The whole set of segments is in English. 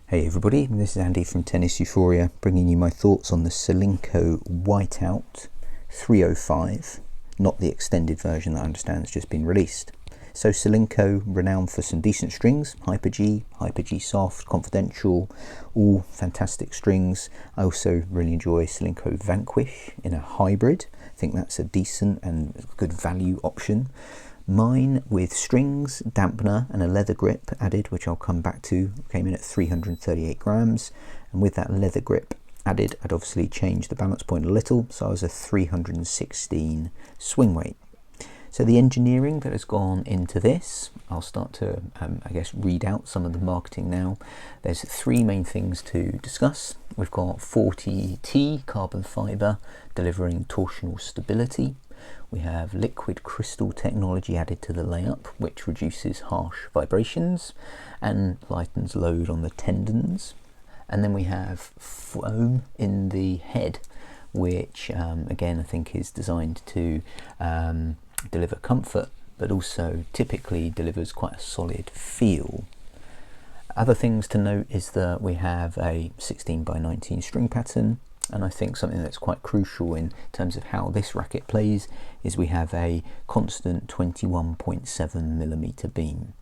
Hey everybody, this is Andy from Tennis Euphoria, bringing you my thoughts on the Solinco White 305, not the extended version that I understand has just been released. So Solinco, renowned for some decent strings, Hyper G Soft, Confidential, all fantastic strings. I also really enjoy Solinco Vanquish in a hybrid. I think that's a decent and good value option. Mine with strings, dampener and a leather grip added, which I'll come back to, came in at 338 grams, and with that leather grip added I'd obviously changed the balance point a little, so I was a 316 swing weight. So the engineering that has gone into this, I'll start to I guess read out some of the marketing now. There's three main things to discuss. We've got 40T carbon fibre delivering torsional stability. We have liquid crystal technology added to the layup, which reduces harsh vibrations and lightens load on the tendons. And then we have foam in the head, which again I think is designed to deliver comfort, but also typically delivers quite a solid feel. Other things to note is that we have a 16x19 string pattern, and I think something that's quite crucial in terms of how this racket plays is we have a constant 21.7mm beam.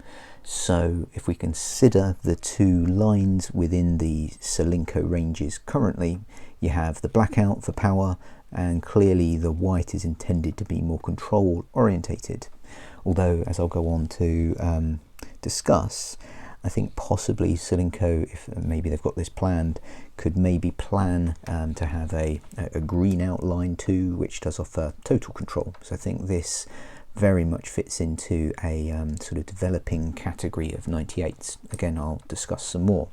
So if we consider the two lines within the Solinco ranges currently, you have the blackout for power, and clearly the white is intended to be more control orientated. Although, as I'll go on to discuss, I think possibly Solinco, if maybe they've got this planned, could maybe plan to have a green outline too, which does offer total control. So I think this very much fits into a sort of developing category of 98s. Again, I'll discuss some more.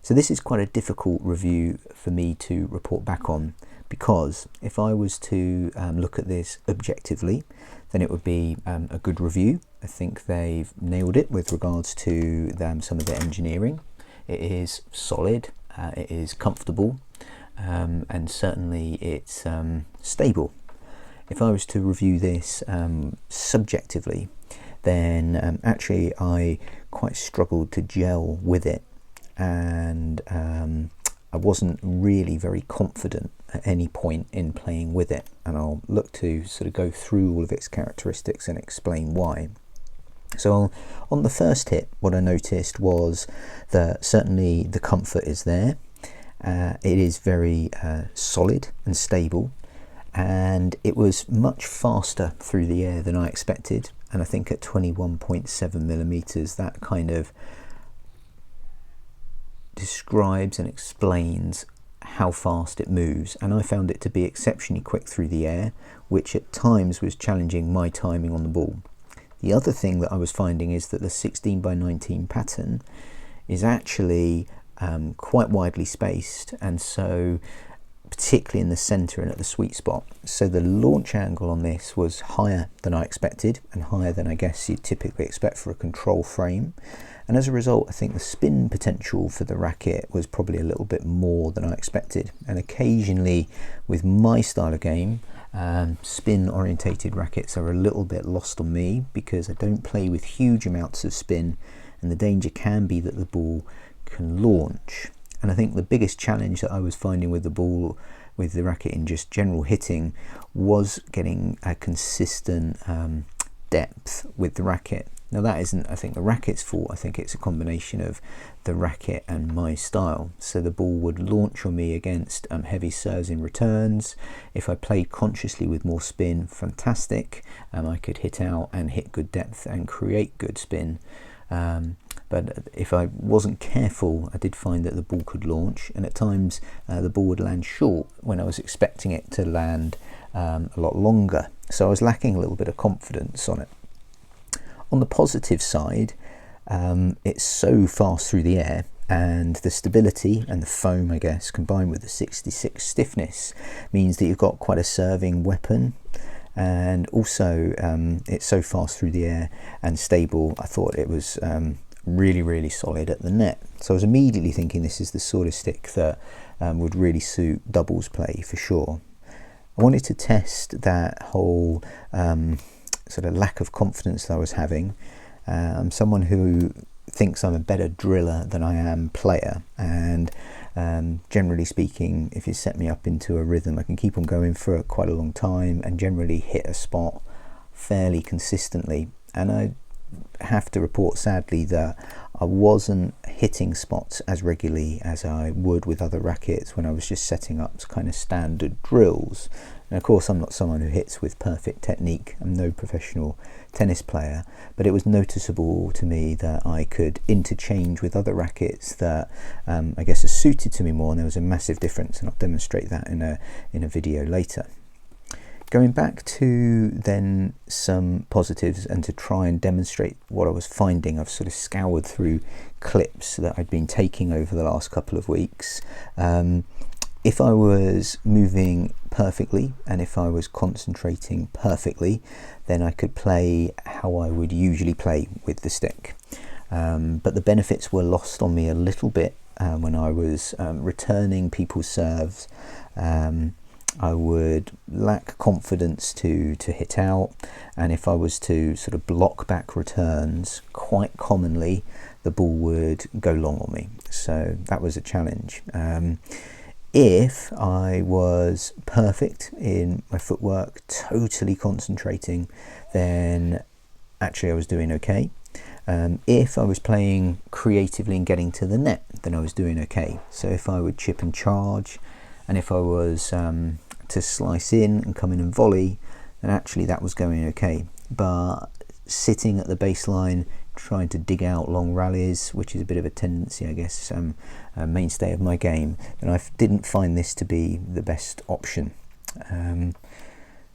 So this is quite a difficult review for me to report back on, because if I was to look at this objectively, then it would be a good review. I think they've nailed it with regards to some of the engineering. It is solid, it is comfortable, and certainly it's stable. If I was to review this subjectively, then actually I quite struggled to gel with it, and I wasn't really very confident at any point in playing with it, and I'll look to sort of go through all of its characteristics and explain why. So on the first hit, what I noticed was that certainly the comfort is there. It is very solid and stable, and it was much faster through the air than I expected, and I think at 21.7mm that kind of describes and explains how fast it moves, and I found it to be exceptionally quick through the air, which at times was challenging my timing on the ball. The other thing that I was finding is that the 16x19 pattern is actually quite widely spaced, and so particularly in the center and at the sweet spot. So the launch angle on this was higher than I expected, and higher than I guess you'd typically expect for a control frame. And as a result, I think the spin potential for the racket was probably a little bit more than I expected. And occasionally, with my style of game, spin-orientated rackets are a little bit lost on me, because I don't play with huge amounts of spin, and the danger can be that the ball can launch. And I think the biggest challenge that I was finding with the ball, with the racket in just general hitting, was getting a consistent depth with the racket. Now that isn't, I think, the racket's fault. I think it's a combination of the racket and my style. So the ball would launch on me against heavy serves in returns. If I played consciously with more spin, fantastic. I could hit out and hit good depth and create good spin. But if I wasn't careful, I did find that the ball could launch, and at times the ball would land short when I was expecting it to land a lot longer. So I was lacking a little bit of confidence on it. On the positive side, it's so fast through the air, and the stability and the foam, I guess, combined with the 66 stiffness, means that you've got quite a serving weapon. And also it's so fast through the air and stable, I thought it was really solid at the net. So I was immediately thinking this is the sort of stick that would really suit doubles play for sure. I wanted to test that whole sort of lack of confidence that I was having. I'm someone who thinks I'm a better driller than I am player, and generally speaking, if you set me up into a rhythm, I can keep on going for quite a long time and generally hit a spot fairly consistently. And I have to report sadly that I wasn't hitting spots as regularly as I would with other rackets when I was just setting up kind of standard drills. And of course, I'm not someone who hits with perfect technique. I'm no professional tennis player, but it was noticeable to me that I could interchange with other rackets that I guess are suited to me more, and there was a massive difference, and I'll demonstrate that in a video later. Going back to then some positives and to try and demonstrate what I was finding, I've sort of scoured through clips that I'd been taking over the last couple of weeks. If I was moving perfectly and if I was concentrating perfectly, then I could play how I would usually play with the stick. But the benefits were lost on me a little bit when I was returning people's serves. I would lack confidence to hit out, and if I was to sort of block back returns, quite commonly the ball would go long on me. So that was a challenge. If I was perfect in my footwork, totally concentrating, then actually I was doing okay. If I was playing creatively and getting to the net, then I was doing okay. So if I would chip and charge, and if I was to slice in and come in and volley, then actually that was going okay. But sitting at the baseline, trying to dig out long rallies, which is a bit of a tendency, I guess, a mainstay of my game, and I didn't find this to be the best option.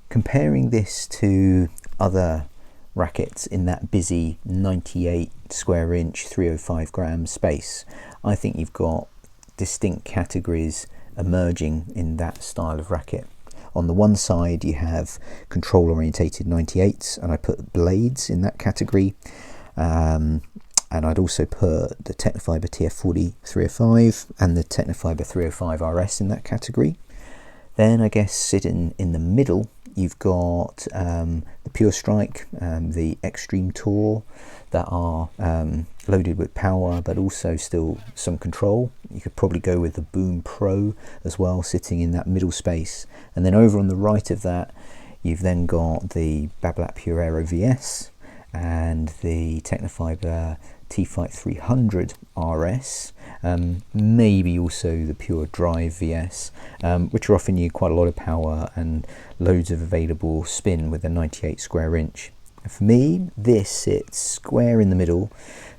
Comparing this to other rackets in that busy 98 square inch 305 gram space, I think you've got distinct categories emerging in that style of racket. On the one side you have control orientated 98s, and I put blades in that category, and I'd also put the Technofiber TF40 305 and the Technofiber 305 RS in that category. Then I guess sitting in the middle you've got the Pure Strike, the Extreme Tour, that are loaded with power but also still some control. You could probably go with the Boom Pro as well, sitting in that middle space. And then over on the right of that you've then got the Babolat Pure Aero VS and the Technofiber T-Fight 300 RS, maybe also the Pure Drive VS, which are offering you quite a lot of power and loads of available spin with a 98 square inch. For me, this sits square in the middle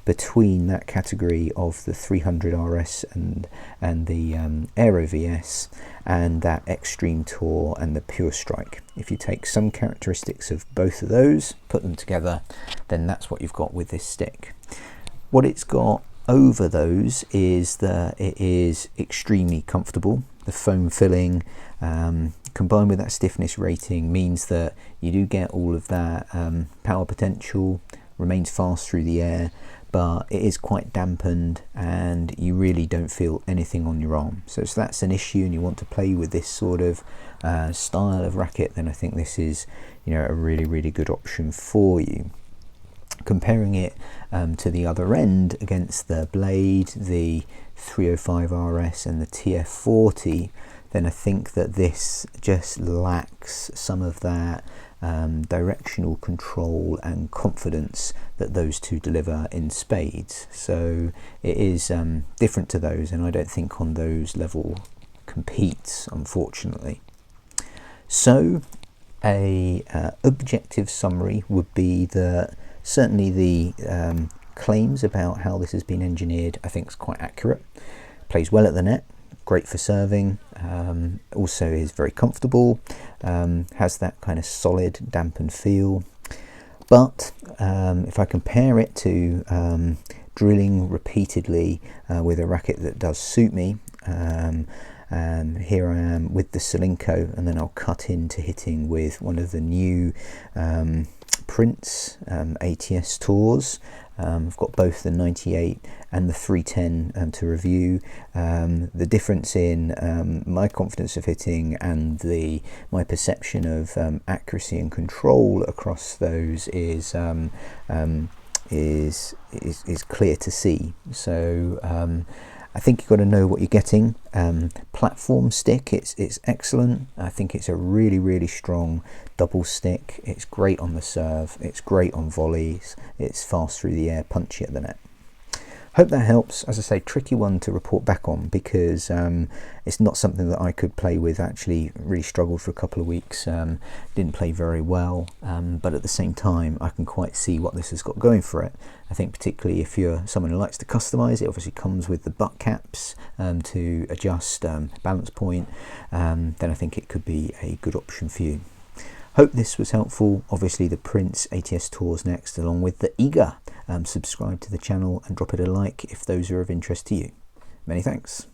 between that category of the 300 RS and the Aero VS and that Extreme Tour and the Pure Strike. If you take some characteristics of both of those, put them together, then that's what you've got with this stick. What it's got over those is that it is extremely comfortable. The foam filling combined with that stiffness rating means that you do get all of that power potential, remains fast through the air, but it is quite dampened and you really don't feel anything on your arm. So if that's an issue and you want to play with this sort of style of racket, then I think this is, you know, a really good option for you. Comparing it to the other end against the Blade, the 305 RS and the TF40, then I think that this just lacks some of that directional control and confidence that those two deliver in spades. So it is different to those, and I don't think on those level competes, unfortunately. So a objective summary would be that certainly the claims about how this has been engineered I think is quite accurate. Plays well at the net, great for serving, also is very comfortable, has that kind of solid dampened feel. But if I compare it to drilling repeatedly with a racket that does suit me, and here I am with the Solinco, and then I'll cut into hitting with one of the new Prince ATS tours. I've got both the 98 and the 310 to review. The difference in my confidence of hitting and my perception of accuracy and control across those is is clear to see. So I think you've got to know what you're getting. Platform stick, it's excellent. I think it's a really strong double stick. It's great on the serve, it's great on volleys, it's fast through the air, punchy at the net. Hope that helps. As I say, tricky one to report back on because it's not something that I could play with. Actually really struggled for a couple of weeks, didn't play very well, but at the same time I can quite see what this has got going for it. I think particularly if you're someone who likes to customise, it obviously comes with the butt caps to adjust balance point, then I think it could be a good option for you. Hope this was helpful. Obviously the Prince ATS Tour's next, along with the Eager. Subscribe to the channel and drop it a like if those are of interest to you. Many thanks.